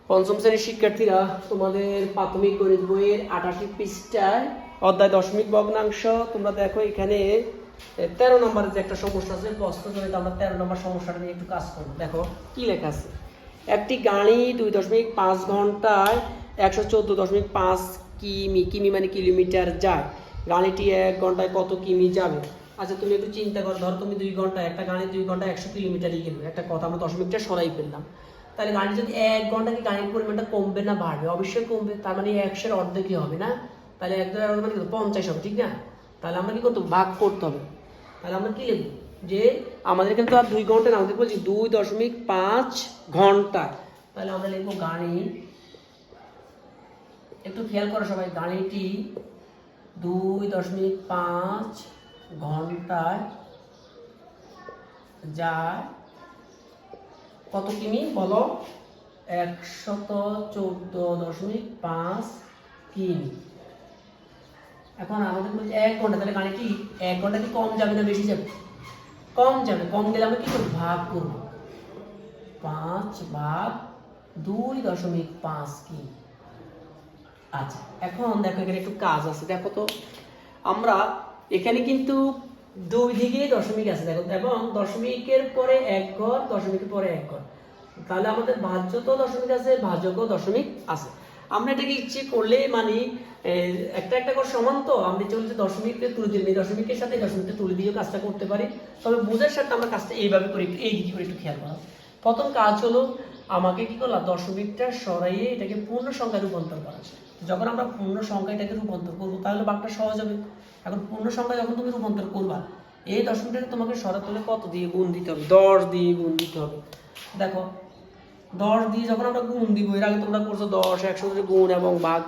পঞ্চম শ্রেণীর শিক্ষার্থীরা, তোমাদের প্রাথমিক গণিত বইয়ের 88 পৃষ্ঠায় অধ্যায় দশমিক ভগ্নাংশ তোমরা দেখো। এখানে 13 নম্বরের যে একটা সমস্যা আছে, প্রশ্নজনিত আমরা 13 নম্বর সমস্যাটা নিয়ে একটু কাজ করবো। দেখো কি লেখা আছে। একটি গাড়ি 2.5 ঘন্টায় 114.5 কিমি মানে কিলোমিটার যায়। গাড়িটি 1 ঘন্টায় কত কিমি যাবে? আচ্ছা তুমি একটু চিন্তা করো, ধরো তুমি 2 ঘন্টায়, একটা গাড়ি 2 ঘন্টায় 100 কিলোমিটারই গেল, একটা কথা আমরা দশমিকটা সরাই ফেললাম। তাহলে গাড়ি যদি 1 ঘন্টা কি গাড়ির পরিমাণটা কমবে না বাড়বে? অবশ্যই কমবে। তার মানে 100-এর অর্ধেকই হবে না? তাহলে 1 মানে 50 হবে, ঠিক না? তাহলে আমরা কি করতে হবে? ভাগ করতে হবে। তাহলে আমরা কি লিখব? যে আমাদের কিন্তু আর 2 ঘন্টা না, আমাদের বলছি 2.5 ঘন্টা। তাহলে আমরা লিখবো গাড়ি, একটু খেয়াল করো সবাই, গাড়িটি 2.5 ঘন্টায় যায় কত কিমি বলো? 114.5 কিমি। এখন আমাদের বলছে 1 ঘন্টা, তাহলে গাড়িটি 1 ঘন্টা কি কম যাবে না বেশি যাবে? কম যাবে। কম গেলে আমরা কি করব? ভাগ করব। 5/2.5 কিমি। আচ্ছা এখন দেখো এখানে একটু কাজ আছে, দেখো তো। আমরা এখানে কিন্তু দুই দিকে দশমিক আছে, দেখো, এবং দশমিকের পরে 1 ঘর, দশমিকের পরে 1 ঘর। তাহলে আমাদের ভাজ্য তো দশমিক আছে, ভাজক দশমিক আছে। আমরা এটাকে ইচ্ছে করলে মানে একটা করে সমান, তো আমরা ইচ্ছে করলে দশমিককে তুলে দিলাম, এই দশমিকের সাথে দশমিকটা তুলে দিয়ে কাজটা করতে পারি। তবে বোঝার সাথে আমরা কাজটা এইভাবে করি, এই দিকে করে একটু খেয়াল করা। প্রথম কাজ হলো আমাকে কি করলাম? দশমিকটা সরাইয়ে এটাকে পূর্ণ সংখ্যায় রূপান্তর করা। যখন আমরা পূর্ণ সংখ্যা এটাকে রূপান্তর করবো তাহলে ভাগটা সহজ হবে। এখন পূর্ণ সংখ্যা যখন তুমি রূপান্তর করবা, এই দশমিকটাকে তোমাকে সরাতে হলে কত দিয়ে গুণ দিতে হবে? 10 দিয়ে গুণ দিতে হবে। দেখো 10 দিয়ে যখন আমরা গুণ দিব, এর আগে তোমরা করছো 10 100 দিয়ে গুণ এবং ভাগ।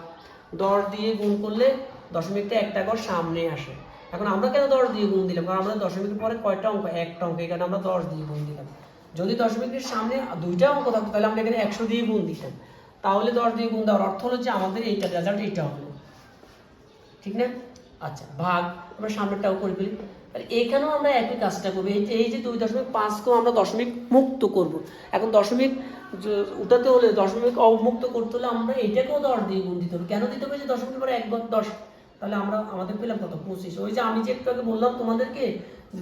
10 দিয়ে গুণ করলে দশমিকটা একটা ঘর সামনে আসে। এখন আমরা কেন 10 দিয়ে গুণ দিলাম? কারণ আমরা দশমিকের পরে কয়টা অঙ্ক? একটা অঙ্ক, এখানে আমরা 10 দিয়ে গুণ দিলাম। যদি দশমিকের সামনে 2টা অঙ্ক থাকতো তাহলে আমরা এখানে 100 দিয়ে গুণ দিতাম। তাহলে 10 দিয়ে গুণ দেওয়ার অর্থ হলো যে আমাদের এইটা রেজাল্ট এইটা হলো, ঠিক না? আচ্ছা ভাগ আমরা সামনেরটাও করে ফেলি। তাহলে এখানেও আমরা একই কাজটা করবো। এই যে 2.5কেও আমরা দশমিক মুক্ত করব। এখন দশমিক উঠাতে হলে, দশমিক অবমুক্ত করতে হলে আমরা এইটাকেও 10 দিয়ে গুণ দিতে হবে। কেন দিতে হবে? যে দশমিকের পরে 1 ঘর 10। তাহলে আমাদের পেলাম কত? 25। ওই যে আমি যে একটু আগে বললাম তোমাদেরকে,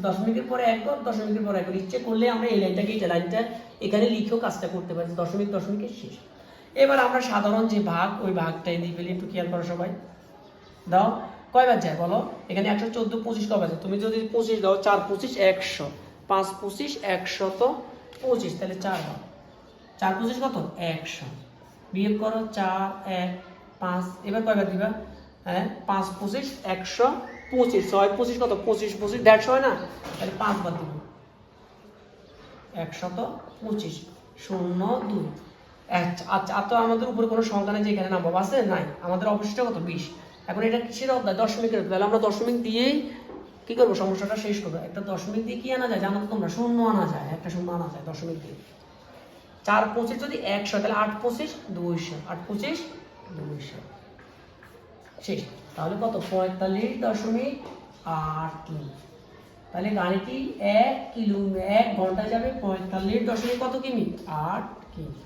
দশমিকের পরে 1 ঘর, দশমিকের পরে 1 ঘর। ইচ্ছে করলে আমরা এই লাইনটাকে, এই লাইনটা এখানে লিখেও কাজটা করতে পারি। দশমিকের শেষ। এবার আমরা সাধারণ যে ভাগ, ওই ভাগটাই দিয়ে ফেলি। একটু খেয়াল করো সবাই, দাও কয়বার যায় বলো? এখানে 114 25 কয়বার যায়? তুমি যদি 25 দাও, 4 25 100, 5 25 125, তাহলে 4 বার। 4 25 কত? 100। বিয়োগ করো 4 1 5। এবার কয়বার দিবা? হ্যাঁ 5 25 125, 6 25 কত? 25 25 150 হয় না? তাহলে 5 বার দিব। 125 0 2। আচ্ছা আর তো আমাদের উপরে কোনো সংখ্যা নেই যে এখানে নাম্বার আছে? নাই। আমাদের অবশিষ্ট কত? 20। এখন এটা কিসের অধ্যায়? দশমিকের। তাহলে আমরা দশমিক দিয়েই কি করবো? সমস্যাটা শেষ করবো। একটা দশমিক দিয়ে কি আনা যায় জানো তো তোমরা? শূন্য আনা যায়, একটা শূন্য আনা যায় দশমিক দিয়ে। 4 25 যদি 100, তাহলে 8 25 200, 8 25 200 শেষ। তাহলে কত? 45.8 কিমি। তাহলে গাড়িটি 1 ঘন্টায় যাবে 45 দশমিক কত কিমি? 8 কিমি।